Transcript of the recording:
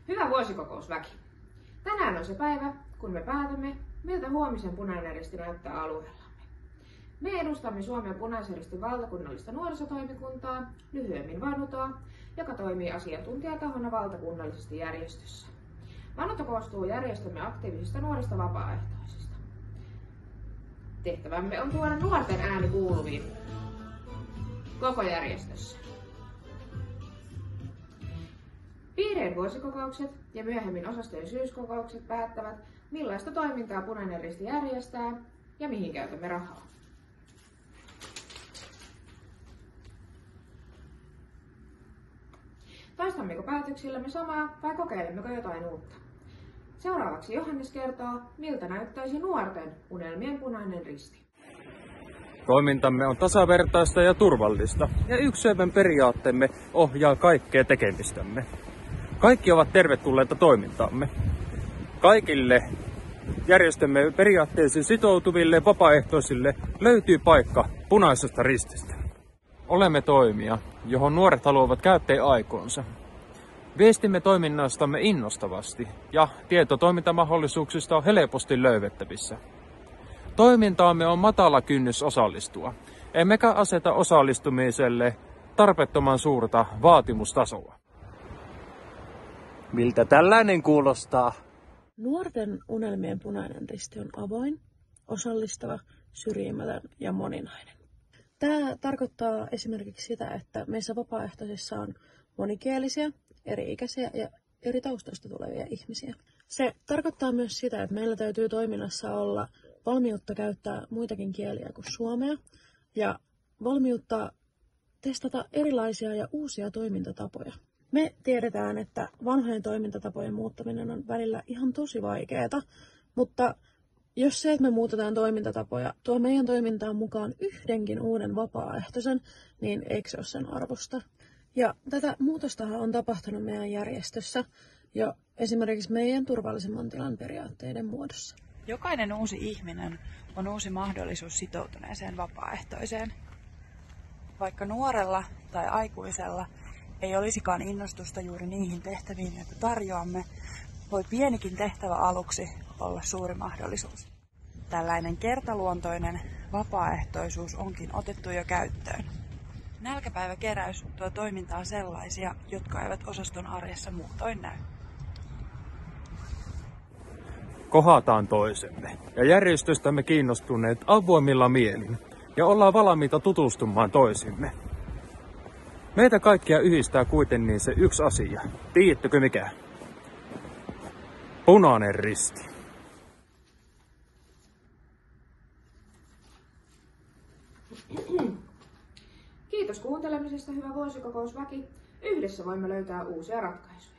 Hyvä vuosikokousväki! Tänään on se päivä, kun me päätämme, miltä huomisen Punainen Risti näyttää alueellamme. Me edustamme Suomen Punaisen Ristin valtakunnallista nuorisotoimikuntaa, lyhyemmin Vanutaa, joka toimii asiantuntijatahona valtakunnallisesti järjestössä. Vanuta koostuu järjestömme aktiivisista nuorista vapaaehtoisista. Tehtävämme on tuoda nuorten ääni kuuluviin koko järjestössä. Piirien vuosikokoukset ja myöhemmin osastojen syyskokoukset päättävät, millaista toimintaa Punainen Risti järjestää ja mihin käytämme rahaa. Toistammeko päätöksillämme samaa vai kokeilemmeko jotain uutta? Seuraavaksi Johannes kertoo, miltä näyttäisi nuorten unelmien Punainen Risti. Toimintamme on tasavertaista ja turvallista, ja yksi Suomen periaatteemme ohjaa kaikkea tekemistämme. Kaikki ovat tervetulleita toimintaamme. Kaikille järjestömme periaatteisiin sitoutuville vapaaehtoisille löytyy paikka Punaisesta Rististä. Olemme toimija, johon nuoret haluavat käyttää aikoonsa. Viestimme toiminnastamme innostavasti ja tieto toimintamahdollisuuksista on helposti löydettävissä. Toimintaamme on matala kynnys osallistua, emmekä aseta osallistumiselle tarpeettoman suurta vaatimustasoa. Miltä tällainen kuulostaa? Nuorten unelmien Punainen Risti on avoin, osallistava, syrjimätön ja moninainen. Tämä tarkoittaa esimerkiksi sitä, että meissä vapaaehtoisissa on monikielisiä, eri-ikäisiä ja eri taustoista tulevia ihmisiä. Se tarkoittaa myös sitä, että meillä täytyy toiminnassa olla valmiutta käyttää muitakin kieliä kuin suomea ja valmiutta testata erilaisia ja uusia toimintatapoja. Me tiedetään, että vanhojen toimintatapojen muuttaminen on välillä ihan tosi vaikeaa, mutta jos se, että me muutetaan toimintatapoja, tuo meidän toimintaan mukaan yhdenkin uuden vapaaehtoisen, niin eikö se ole sen arvosta? Ja tätä muutostahan on tapahtunut meidän järjestössä jo esimerkiksi meidän turvallisemman tilan periaatteiden muodossa. Jokainen uusi ihminen on uusi mahdollisuus sitoutuneeseen vapaaehtoiseen. Vaikka nuorella tai aikuisella ei olisikaan innostusta juuri niihin tehtäviin, joita tarjoamme, voi pienikin tehtävä aluksi olla suuri mahdollisuus. Tällainen kertaluontoinen vapaaehtoisuus onkin otettu jo käyttöön. Nälkäpäiväkeräys tuo toimintaan sellaisia, jotka eivät osaston arjessa muutoin näy. Kohataan toisemme ja järjestöstämme kiinnostuneet avoimilla mielin ja ollaan valmiita tutustumaan toisimme. Meitä kaikkia yhdistää kuitenkin se yksi asia. Tiedättekö mikä? Punainen Risti. Kiitos kuuntelemisesta, hyvä vuosikokousväki. Yhdessä voimme löytää uusia ratkaisuja.